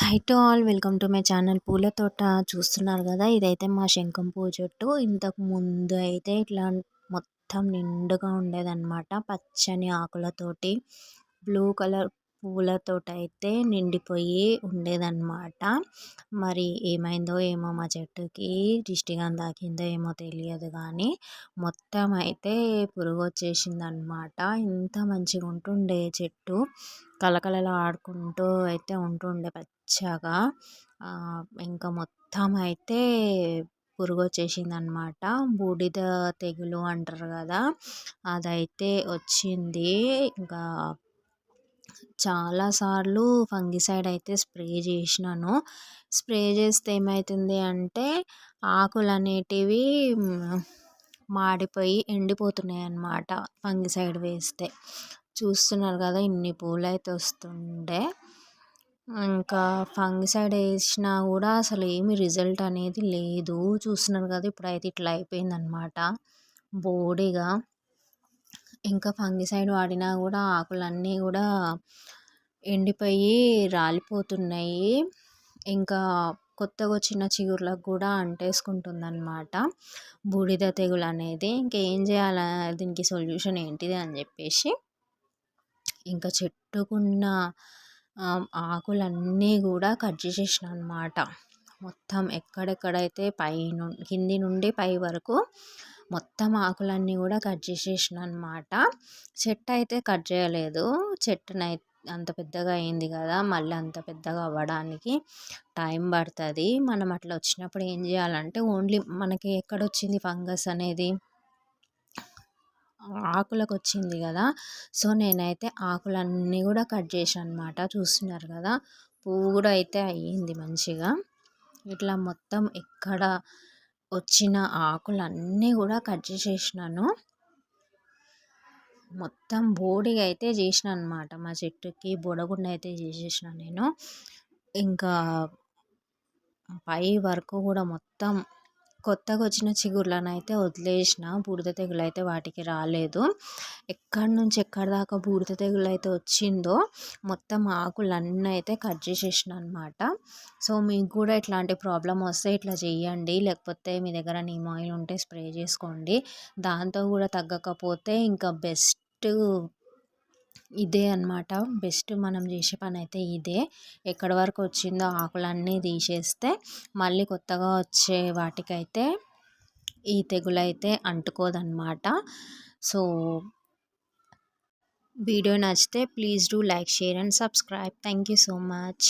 High to all welcome to my channel. పూల తోట చూస్తున్నారు కదా, ఇదైతే మా శంఖం పువ్వు చెట్టు. ఇంతకు ముందు అయితే ఇట్లా మొత్తం నిండుగా ఉండేదన్నమాట, పచ్చని ఆకులతోటి బ్లూ కలర్ పువ్వులతోటి అయితే నిండిపోయి ఉండేదన్నమాట. మరి ఏమైందో ఏమో, మా చెట్టుకి దిష్టిగాని తాకిందో ఏమో తెలియదు, కానీ మొత్తం అయితే పురుగు వచ్చేసిందనమాట. ఇంత మంచిగా ఉంటుండే చెట్టు, కలకలలా ఆడుకుంటూ అయితే ఉంటుండే పచ్చగా. ఇంకా మొత్తం అయితే పురుగు వచ్చేసిందనమాట. బూడిద తెగులు అంటారు కదా, అదైతే వచ్చింది. ఇంకా చాలాసార్లు ఫంగిసైడ్ అయితే స్ప్రే చేసినాను. స్ప్రే చేస్తే ఏమవుతుంది అంటే ఆకులు అనేటివి మాడిపోయి ఎండిపోతున్నాయి అన్నమాట ఫంగిసైడ్ వేస్తే. చూస్తున్నారు కదా, ఇన్ని పూలు అయితే వస్తుండే. ఇంకా ఫంగిసైడ్ వేసినా కూడా అసలు ఏమి రిజల్ట్ అనేది లేదు. చూస్తున్నారు కదా, ఇప్పుడైతే ఇట్లా అయిపోయిందనమాట బోడిగా. ఇంకా ఫంగిసైడ్ వాడినా కూడా ఆకులన్నీ కూడా ఎండిపోయి రాలిపోతున్నాయి. ఇంకా కొత్తగా వచ్చిన చిగుర్లకు కూడా అంటేసుకుంటుందన్నమాట బూడిద తెగులు అనేది. ఇంకేం చేయాలి, దీనికి సొల్యూషన్ ఏంటిది అని చెప్పేసి ఇంకా చెట్టుకున్న ఆకులన్నీ కూడా కట్ చేసేసిన అనమాట. మొత్తం ఎక్కడెక్కడైతే కింది నుండి పై వరకు మొత్తం ఆకులన్నీ కూడా కట్ చేసేసిన అనమాట. చెట్టు అయితే కట్ చేయలేదు, చెట్టునైతే అంత పెద్దగా అయింది కదా, మళ్ళీ అంత పెద్దగా అవ్వడానికి టైం పడుతుంది. మనం అట్లా వచ్చినప్పుడు ఏం చేయాలంటే, ఓన్లీ మనకి ఎక్కడొచ్చింది ఫంగస్ అనేది ఆకులకు వచ్చింది కదా, సో నేనైతే ఆకులన్నీ కూడా కట్ చేశాను అనమాట. చూస్తున్నారు కదా, పువ్వు కూడా అయితే అయ్యింది మంచిగా. ఇట్లా మొత్తం ఎక్కడ వచ్చిన ఆకులన్నీ కూడా కట్ చేసేసినాను. మొత్తం బోడిగా అయితే చేసిన అనమాట, మా చెట్టుకి బొడగుండ అయితే చేసేసిన నేను. ఇంకా పై వరకు కూడా మొత్తం కొత్తగా వచ్చిన చిగుర్లను అయితే వదిలేసిన. బూడిద తెగులు అయితే వాటికి రాలేదు. ఎక్కడి నుంచి ఎక్కడి దాకా బూడిద తెగులు అయితే వచ్చిందో మొత్తం ఆకులన్నీ అయితే కట్ చేసేసిన అనమాట. సో మీకు కూడా ఇట్లాంటి ప్రాబ్లం వస్తే ఇట్లా చేయండి, లేకపోతే మీ దగ్గర నీమ్ ఆయిల్ ఉంటే స్ప్రే చేసుకోండి. దాంతో కూడా తగ్గకపోతే ఇంకా బెస్ట్ ఇదే అనమాట, బెస్ట్ మనం చేసే పని అయితే ఇదే. ఎక్కడి వరకు వచ్చిందో ఆకులన్నీ తీసేస్తే మళ్ళీ కొత్తగా వచ్చే వాటికైతే ఈ తెగులు అయితే అంటుకోదన్నమాట. సో వీడియో నచ్చితే please do like, share and subscribe. Thank you so much.